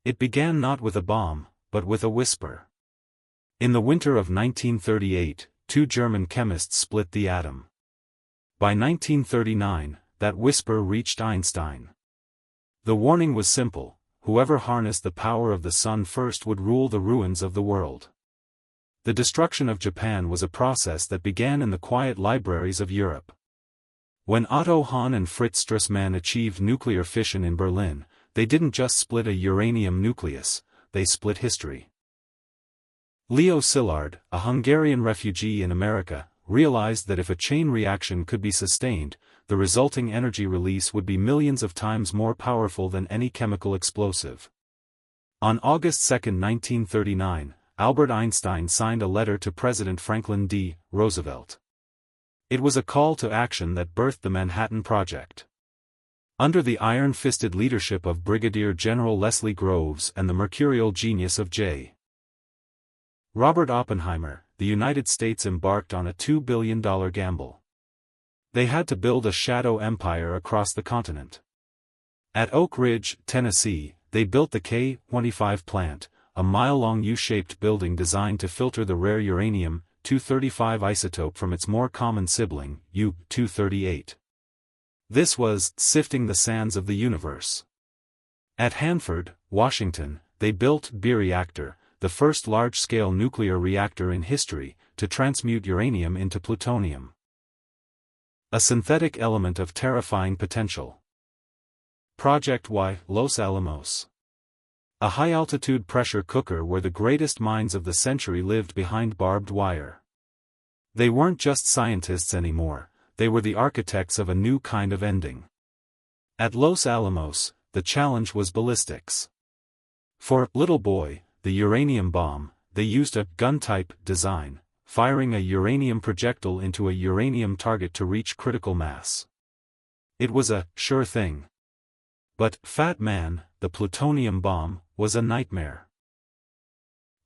It began not with a bomb, but with a whisper. In the winter of 1938, two German chemists split the atom. By 1939, that whisper reached Einstein. The warning was simple: whoever harnessed the power of the sun first would rule the ruins of the world. The destruction of Japan was a process that began in the quiet libraries of Europe. When Otto Hahn and Fritz Strassmann achieved nuclear fission in Berlin, they didn't just split a uranium nucleus, they split history. Leo Szilard, a Hungarian refugee in America, realized that if a chain reaction could be sustained, the resulting energy release would be millions of times more powerful than any chemical explosive. On August 2, 1939, Albert Einstein signed a letter to President Franklin D. Roosevelt. It was a call to action that birthed the Manhattan Project. Under the iron-fisted leadership of Brigadier General Leslie Groves and the mercurial genius of J. Robert Oppenheimer, the United States embarked on a $2 billion gamble. They had to build a shadow empire across the continent. At Oak Ridge, Tennessee, they built the K-25 plant, a mile-long U-shaped building designed to filter the rare uranium-235 isotope from its more common sibling, U-238. This was sifting the sands of the universe. At Hanford, Washington, they built B-reactor, the first large-scale nuclear reactor in history, to transmute uranium into plutonium. A synthetic element of terrifying potential. Project Y, Los Alamos. A high-altitude pressure cooker where the greatest minds of the century lived behind barbed wire. They weren't just scientists anymore, they were the architects of a new kind of ending. At Los Alamos, the challenge was ballistics. For Little Boy, the uranium bomb, they used a gun-type design, firing a uranium projectile into a uranium target to reach critical mass. It was a sure thing. But Fat Man, the plutonium bomb, was a nightmare.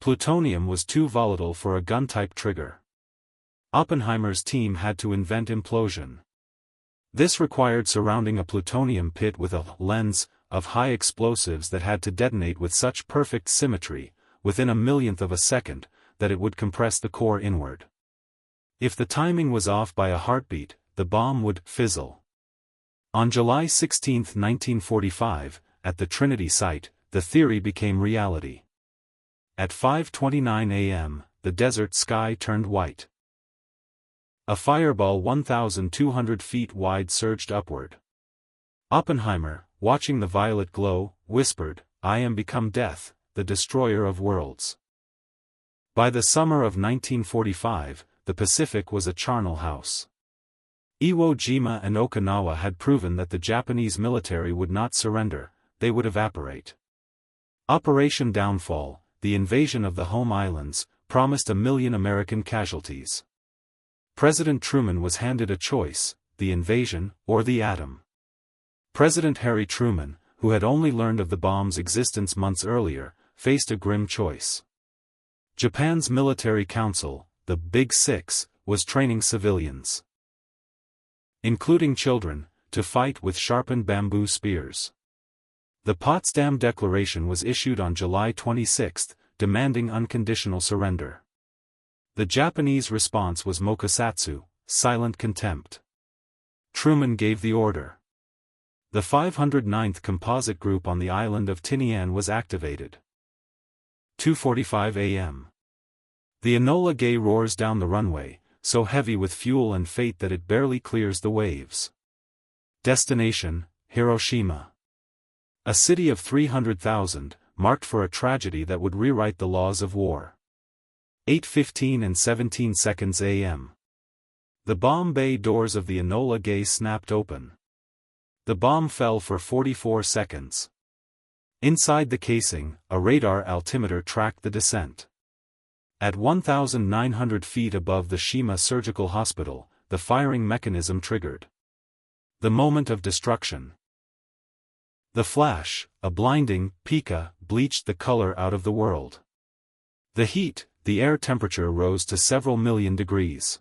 Plutonium was too volatile for a gun-type trigger. Oppenheimer's team had to invent implosion. This required surrounding a plutonium pit with a lens of high explosives that had to detonate with such perfect symmetry, within a millionth of a second, that it would compress the core inward. If the timing was off by a heartbeat, the bomb would fizzle. On July 16, 1945, at the Trinity site, the theory became reality. At 5:29 a.m., the desert sky turned white. A fireball 1,200 feet wide surged upward. Oppenheimer, watching the violet glow, whispered, "I am become death, the destroyer of worlds." By the summer of 1945, the Pacific was a charnel house. Iwo Jima and Okinawa had proven that the Japanese military would not surrender, they would evaporate. Operation Downfall, the invasion of the home islands, promised 1 million American casualties. President Truman was handed a choice: the invasion, or the atom. President Harry Truman, who had only learned of the bomb's existence months earlier, faced a grim choice. Japan's military council, the Big Six, was training civilians, including children, to fight with sharpened bamboo spears. The Potsdam Declaration was issued on July 26, demanding unconditional surrender. The Japanese response was mokusatsu, silent contempt. Truman gave the order. The 509th Composite Group on the island of Tinian was activated. 2:45 a.m. The Enola Gay roars down the runway, so heavy with fuel and fate that it barely clears the waves. Destination, Hiroshima. A city of 300,000, marked for a tragedy that would rewrite the laws of war. 8:15 and 17 seconds a.m. The bomb bay doors of the Enola Gay snapped open. The bomb fell for 44 seconds. Inside the casing, a radar altimeter tracked the descent. At 1,900 feet above the Shima Surgical Hospital, the firing mechanism triggered. The moment of destruction. The flash, a blinding pica, bleached the color out of the world. The heat, the air temperature rose to several million degrees.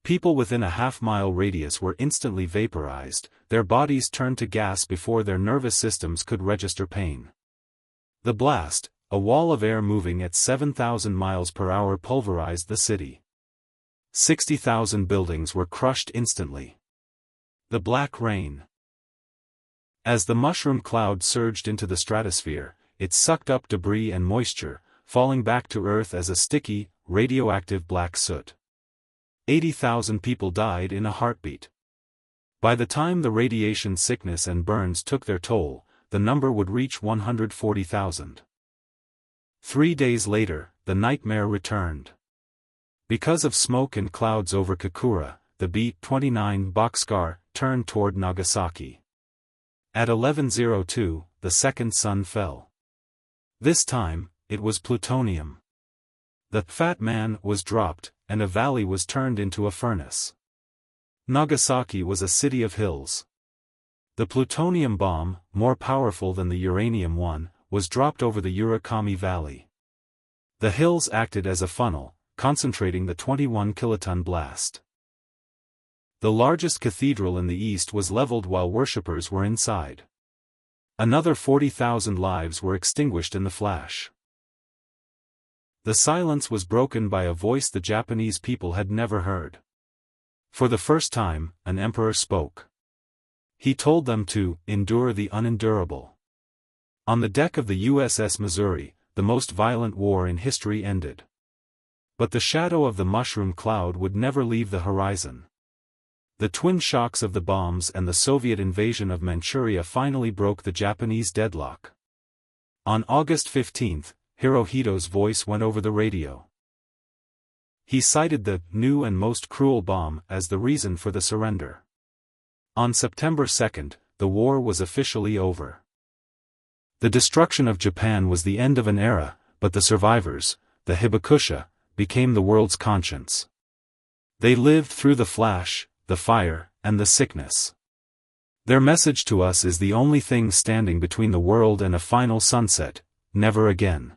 People within a half-mile radius were instantly vaporized, their bodies turned to gas before their nervous systems could register pain. The blast, a wall of air moving at 7,000 miles per hour, pulverized the city. 60,000 buildings were crushed instantly. The Black Rain. As the mushroom cloud surged into the stratosphere, it sucked up debris and moisture, falling back to Earth as a sticky, radioactive black soot. 80,000 people died in a heartbeat. By the time the radiation sickness and burns took their toll, the number would reach 140,000. 3 days later, the nightmare returned. Because of smoke and clouds over Kakura, the B-29 boxcar turned toward Nagasaki. At 11:02, the second sun fell. This time, it was plutonium. The Fat Man was dropped, and a valley was turned into a furnace. Nagasaki was a city of hills. The plutonium bomb, more powerful than the uranium one, was dropped over the Urakami Valley. The hills acted as a funnel, concentrating the 21-kiloton blast. The largest cathedral in the east was leveled while worshippers were inside. Another 40,000 lives were extinguished in the flash. The silence was broken by a voice the Japanese people had never heard. For the first time, an emperor spoke. He told them to endure the unendurable. On the deck of the USS Missouri, the most violent war in history ended. But the shadow of the mushroom cloud would never leave the horizon. The twin shocks of the bombs and the Soviet invasion of Manchuria finally broke the Japanese deadlock. On August 15, Hirohito's voice went over the radio. He cited the new and most cruel bomb as the reason for the surrender. On September 2, the war was officially over. The destruction of Japan was the end of an era, but the survivors, the Hibakusha, became the world's conscience. They lived through the flash, the fire, and the sickness. Their message to us is the only thing standing between the world and a final sunset: never again.